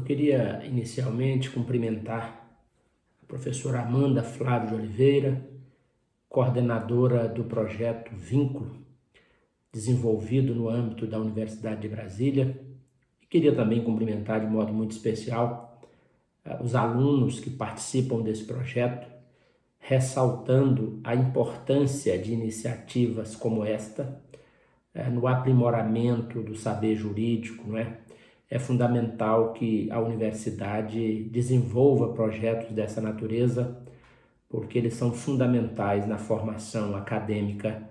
queria inicialmente cumprimentar a professora Amanda Flávio de Oliveira, coordenadora do projeto Vínculo, desenvolvido no âmbito da Universidade de Brasília. E queria também cumprimentar de modo muito especial os alunos que participam desse projeto, ressaltando a importância de iniciativas como esta no aprimoramento do saber jurídico, não é? É fundamental que a universidade desenvolva projetos dessa natureza, porque eles são fundamentais na formação acadêmica,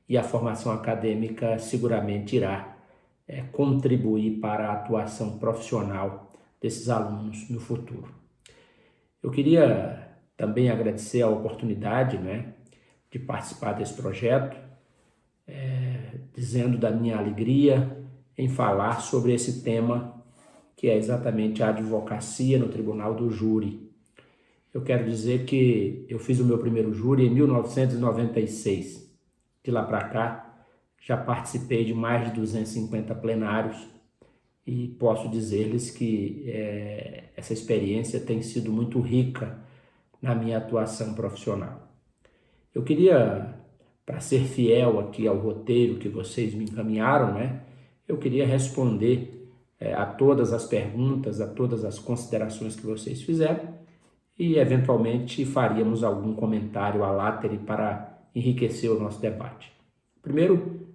e a formação acadêmica seguramente irá contribuir para a atuação profissional desses alunos no futuro. Eu queria também agradecer a oportunidade, né, de participar desse projeto, dizendo da minha alegria em falar sobre esse tema, que é exatamente a advocacia no Tribunal do Júri. Eu quero dizer que eu fiz o meu primeiro júri em 1996. De lá para cá, já participei de mais de 250 plenários e posso dizer-lhes que essa experiência tem sido muito rica na minha atuação profissional. Eu queria, para ser fiel aqui ao roteiro que vocês me encaminharam, né, eu queria responder a todas as perguntas, a todas as considerações que vocês fizeram e, eventualmente, faríamos algum comentário à látero para enriquecer o nosso debate. Primeiro,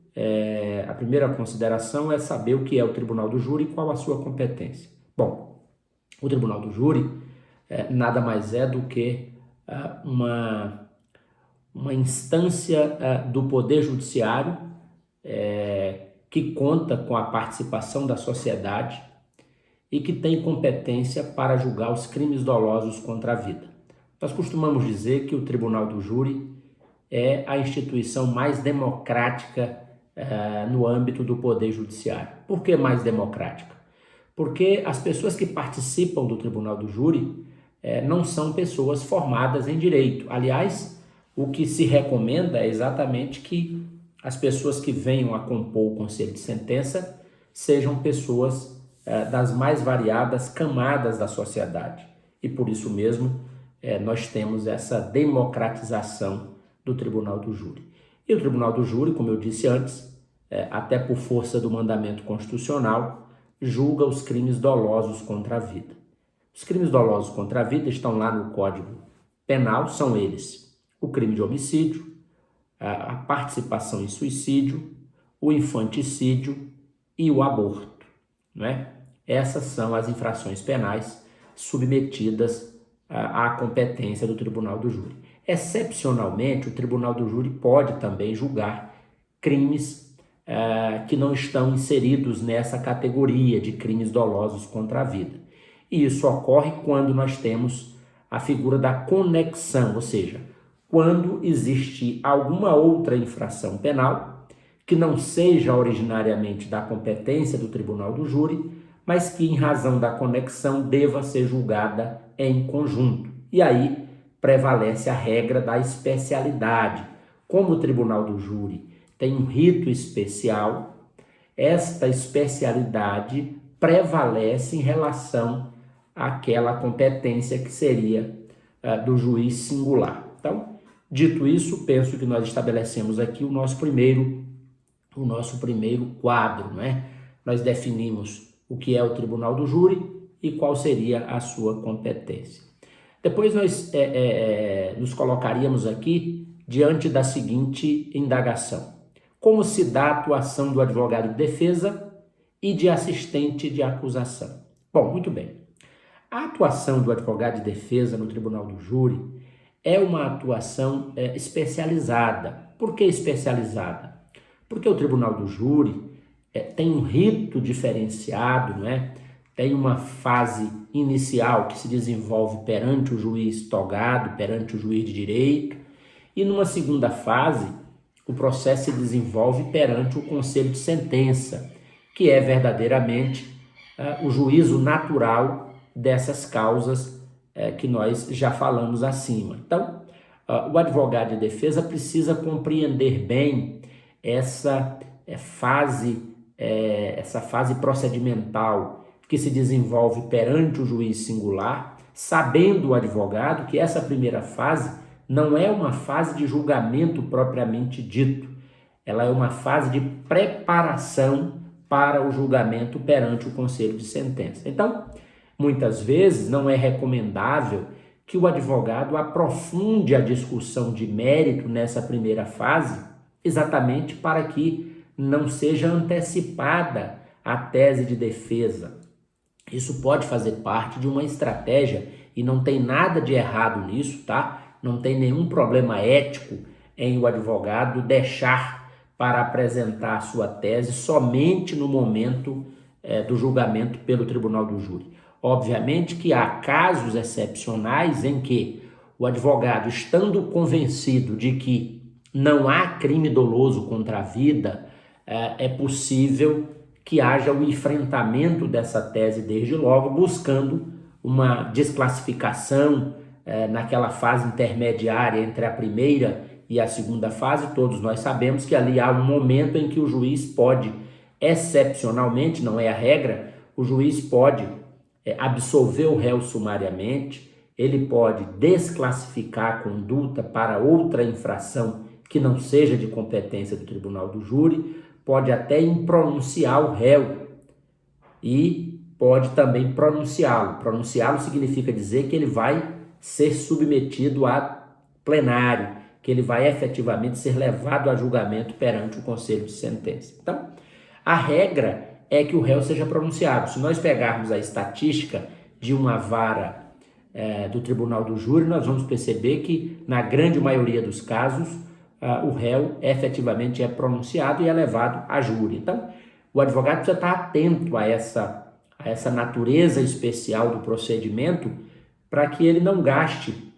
a primeira consideração é saber o que é o Tribunal do Júri e qual a sua competência. Bom, o Tribunal do Júri nada mais é do que uma instância do Poder Judiciário que conta com a participação da sociedade e que tem competência para julgar os crimes dolosos contra a vida. Nós costumamos dizer que o Tribunal do Júri é a instituição mais democrática no âmbito do Poder Judiciário. Por que mais democrática? Porque as pessoas que participam do Tribunal do Júri não são pessoas formadas em direito. Aliás, o que se recomenda é exatamente que as pessoas que venham a compor o Conselho de Sentença sejam pessoas das mais variadas camadas da sociedade. E por isso mesmo nós temos essa democratização do Tribunal do Júri. E o Tribunal do Júri, como eu disse antes, até por força do mandamento constitucional, julga os crimes dolosos contra a vida. Os crimes dolosos contra a vida estão lá no Código Penal, são eles: o crime de homicídio, a participação em suicídio, o infanticídio e o aborto, não é? Essas são as infrações penais submetidas à competência do Tribunal do Júri. Excepcionalmente, o Tribunal do Júri pode também julgar crimes que não estão inseridos nessa categoria de crimes dolosos contra a vida. E isso ocorre quando nós temos a figura da conexão, ou seja, quando existe alguma outra infração penal que não seja originariamente da competência do Tribunal do Júri, mas que, em razão da conexão, deva ser julgada em conjunto. E aí prevalece a regra da especialidade. Como o Tribunal do Júri tem um rito especial, esta especialidade prevalece em relação àquela competência que seria do juiz singular. Então, dito isso, penso que nós estabelecemos aqui o nosso primeiro quadro, não é? Nós definimos o que é o Tribunal do Júri e qual seria a sua competência. Depois nós nos colocaríamos aqui diante da seguinte indagação: como se dá a atuação do advogado de defesa e de assistente de acusação? Bom, muito bem. A atuação do advogado de defesa no Tribunal do Júri é uma atuação especializada. Por que especializada? Porque o Tribunal do Júri tem um rito diferenciado, não é? Tem uma fase inicial que se desenvolve perante o juiz togado, perante o juiz de direito, e numa segunda fase o processo se desenvolve perante o Conselho de Sentença, que é verdadeiramente o juízo natural dessas causas que nós já falamos acima. Então, o advogado de defesa precisa compreender bem essa fase procedimental que se desenvolve perante o juiz singular, sabendo o advogado que essa primeira fase não é uma fase de julgamento propriamente dito, ela é uma fase de preparação para o julgamento perante o conselho de sentença. Então, muitas vezes não é recomendável que o advogado aprofunde a discussão de mérito nessa primeira fase, exatamente para que não seja antecipada a tese de defesa. Isso pode fazer parte de uma estratégia e não tem nada de errado nisso, tá? Não tem nenhum problema ético em o advogado deixar para apresentar a sua tese somente no momento do julgamento pelo tribunal do júri. Obviamente que há casos excepcionais em que o advogado, estando convencido de que não há crime doloso contra a vida, é possível que haja o enfrentamento dessa tese desde logo, buscando uma desclassificação naquela fase intermediária entre a primeira e a segunda fase. Todos nós sabemos que ali há um momento em que o juiz pode, excepcionalmente, não é a regra, o juiz pode absolver o réu sumariamente, ele pode desclassificar a conduta para outra infração que não seja de competência do tribunal do júri, pode até impronunciar o réu e pode também pronunciá-lo. Pronunciá-lo significa dizer que ele vai ser submetido a plenário, que ele vai efetivamente ser levado a julgamento perante o conselho de sentença. Então, a regra é que o réu seja pronunciado. Se nós pegarmos a estatística de uma vara do tribunal do júri, nós vamos perceber que, na grande maioria dos casos, o réu efetivamente é pronunciado e é levado a júri. Então, o advogado precisa estar atento a essa natureza especial do procedimento para que ele não gaste,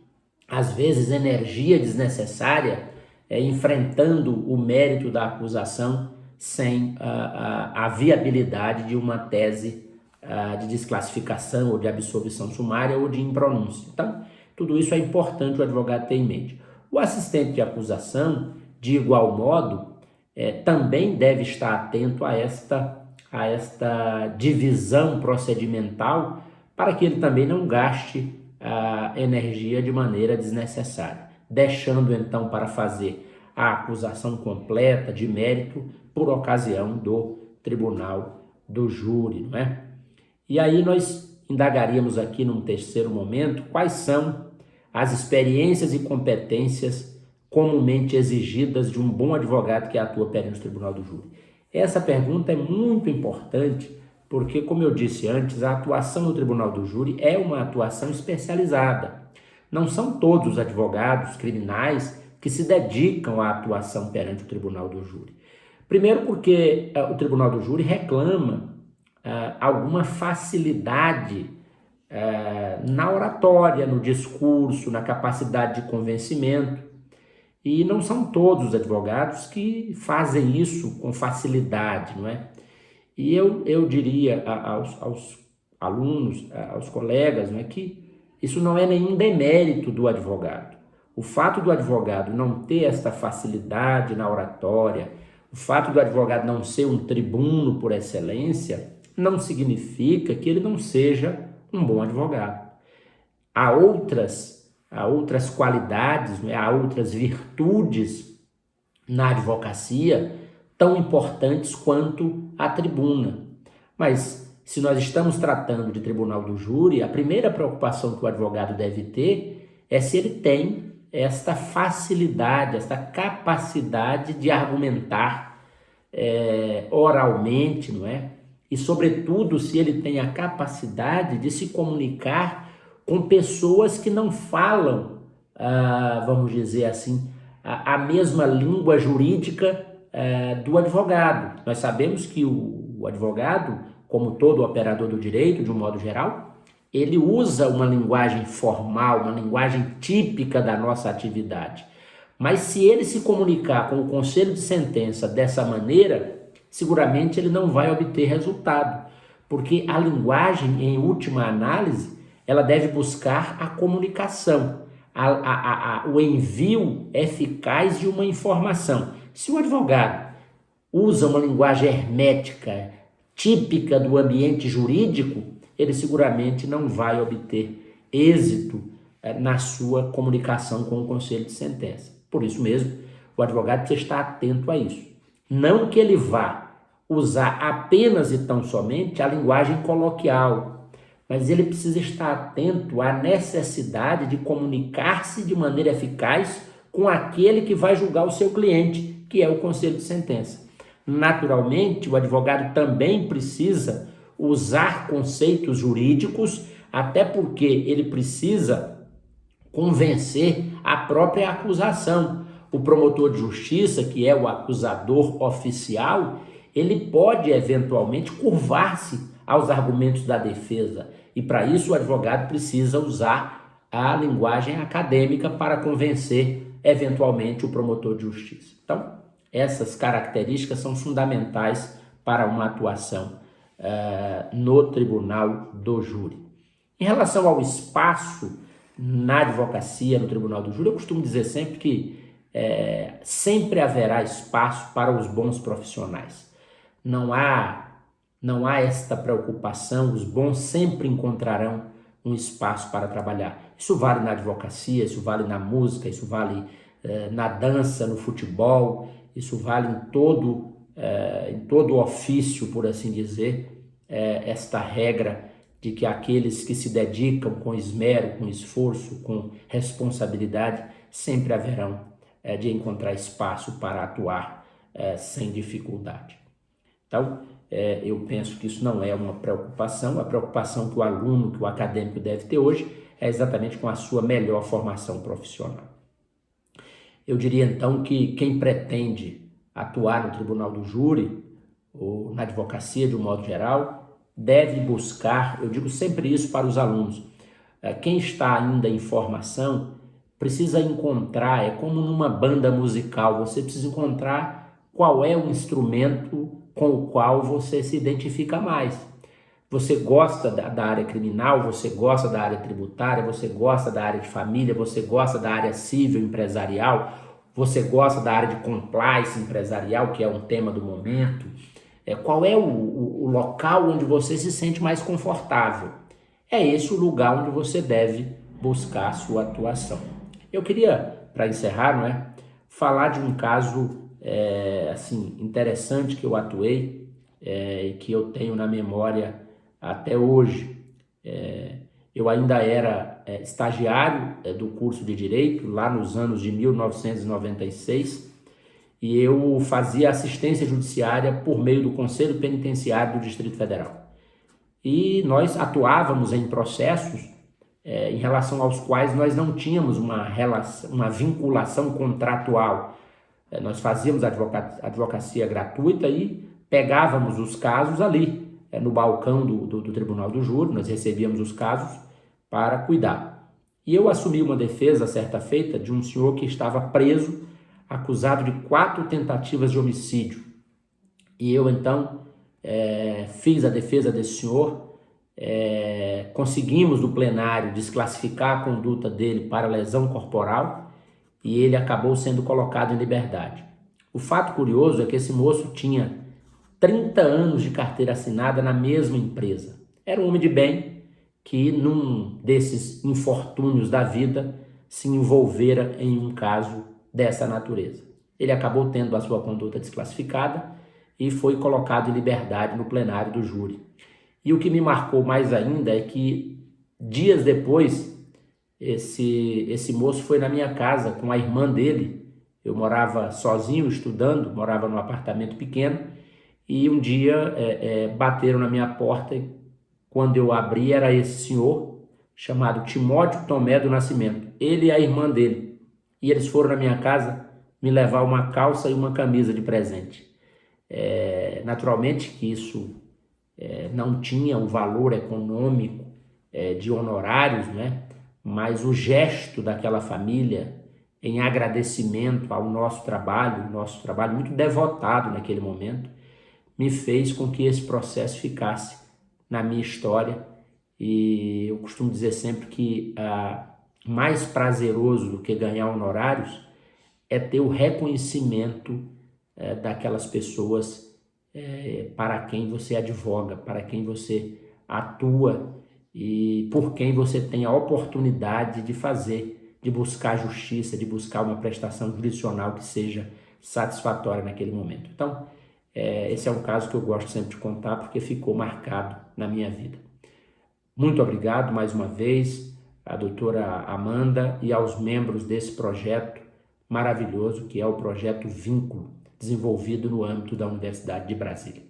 às vezes, energia desnecessária enfrentando o mérito da acusação sem a viabilidade de uma tese de desclassificação ou de absolvição sumária ou de impronúncia. Então, tudo isso é importante o advogado ter em mente. O assistente de acusação, de igual modo, também deve estar atento a esta divisão procedimental para que ele também não gaste energia de maneira desnecessária, deixando então para fazer a acusação completa de mérito por ocasião do tribunal do júri, não é? E aí nós indagaríamos aqui num terceiro momento quais são as experiências e competências comumente exigidas de um bom advogado que atua perante o tribunal do júri. Essa pergunta é muito importante porque, como eu disse antes, a atuação no tribunal do júri é uma atuação especializada. Não são todos os advogados criminais que se dedicam à atuação perante o tribunal do júri. Primeiro porque o tribunal do júri reclama alguma facilidade na oratória, no discurso, na capacidade de convencimento. E não são todos os advogados que fazem isso com facilidade, não é? E eu diria aos alunos, aos colegas, não é, que isso não é nenhum demérito do advogado. O fato do advogado não ter esta facilidade na oratória, o fato do advogado não ser um tribuno por excelência, não significa que ele não seja um bom advogado. Há outras qualidades, né? Há outras virtudes na advocacia tão importantes quanto a tribuna. Mas se nós estamos tratando de tribunal do júri, a primeira preocupação que o advogado deve ter é se ele tem esta facilidade, esta capacidade de argumentar oralmente, não é? E, sobretudo, se ele tem a capacidade de se comunicar com pessoas que não falam, vamos dizer assim, a mesma língua jurídica do advogado. Nós sabemos que o advogado, como todo operador do direito, de um modo geral, ele usa uma linguagem formal, uma linguagem típica da nossa atividade. Mas se ele se comunicar com o conselho de sentença dessa maneira, seguramente ele não vai obter resultado, porque a linguagem, em última análise, ela deve buscar a comunicação, o envio eficaz de uma informação. Se o advogado usa uma linguagem hermética, típica do ambiente jurídico, ele seguramente não vai obter êxito na sua comunicação com o conselho de sentença. Por isso mesmo, o advogado precisa estar atento a isso. Não que ele vá usar apenas e tão somente a linguagem coloquial, mas ele precisa estar atento à necessidade de comunicar-se de maneira eficaz com aquele que vai julgar o seu cliente, que é o conselho de sentença. Naturalmente, o advogado também precisa usar conceitos jurídicos, até porque ele precisa convencer a própria acusação. O promotor de justiça, que é o acusador oficial, ele pode eventualmente curvar-se aos argumentos da defesa. E para isso o advogado precisa usar a linguagem acadêmica para convencer eventualmente o promotor de justiça. Então, essas características são fundamentais para uma atuação no tribunal do júri. Em relação ao espaço na advocacia, no tribunal do júri, eu costumo dizer sempre que sempre haverá espaço para os bons profissionais. Não há esta preocupação, os bons sempre encontrarão um espaço para trabalhar. Isso vale na advocacia, isso vale na música, isso vale na dança, no futebol, isso vale em todo ofício, por assim dizer, esta regra de que aqueles que se dedicam com esmero, com esforço, com responsabilidade, sempre haverão de encontrar espaço para atuar sem dificuldade. Então, eu penso que isso não é uma preocupação. A preocupação que o aluno, que o acadêmico deve ter hoje é exatamente com a sua melhor formação profissional. Eu diria então que quem pretende atuar no tribunal do júri ou na advocacia de um modo geral deve buscar, eu digo sempre isso para os alunos, quem está ainda em formação precisa encontrar, é como numa banda musical, você precisa encontrar qual é o instrumento com o qual você se identifica mais. Você gosta da área criminal, você gosta da área tributária, você gosta da área de família, você gosta da área civil empresarial, você gosta da área de compliance empresarial, que é um tema do momento. Qual é o local onde você se sente mais confortável? É esse o lugar onde você deve buscar a sua atuação. Eu queria, para encerrar, falar de um caso interessante que eu atuei e que eu tenho na memória até hoje. Eu ainda era estagiário do curso de Direito, lá nos anos de 1996, e eu fazia assistência judiciária por meio do Conselho Penitenciário do Distrito Federal. E nós atuávamos em processos em relação aos quais nós não tínhamos uma vinculação contratual. Nós fazíamos advocacia gratuita e pegávamos os casos ali, no balcão do Tribunal do Júri, nós recebíamos os casos para cuidar. E eu assumi uma defesa certa feita de um senhor que estava preso, acusado de 4 tentativas de homicídio. E eu então fiz a defesa desse senhor, conseguimos no plenário desclassificar a conduta dele para lesão corporal e ele acabou sendo colocado em liberdade. O fato curioso é que esse moço tinha 30 anos de carteira assinada na mesma empresa. Era um homem de bem que, num desses infortúnios da vida, se envolvera em um caso dessa natureza. Ele acabou tendo a sua conduta desclassificada e foi colocado em liberdade no plenário do júri. E o que me marcou mais ainda é que, dias depois, esse moço foi na minha casa com a irmã dele. Eu morava sozinho, estudando, morava num apartamento pequeno, e um dia bateram na minha porta e quando eu abri era esse senhor chamado Timóteo Tomé do Nascimento, ele e a irmã dele. E eles foram na minha casa me levar uma calça e uma camisa de presente. Naturalmente que isso não tinha um valor econômico de honorários, mas o gesto daquela família em agradecimento ao nosso trabalho muito devotado naquele momento, me fez com que esse processo ficasse na minha história. E eu costumo dizer sempre que mais prazeroso do que ganhar honorários é ter o reconhecimento daquelas pessoas para quem você advoga, para quem você atua e por quem você tem a oportunidade de fazer, de buscar justiça, de buscar uma prestação jurisdicional que seja satisfatória naquele momento. Então, esse é um caso que eu gosto sempre de contar porque ficou marcado na minha vida. Muito obrigado mais uma vez à doutora Amanda e aos membros desse projeto maravilhoso que é o Projeto Vínculo, desenvolvido no âmbito da Universidade de Brasília.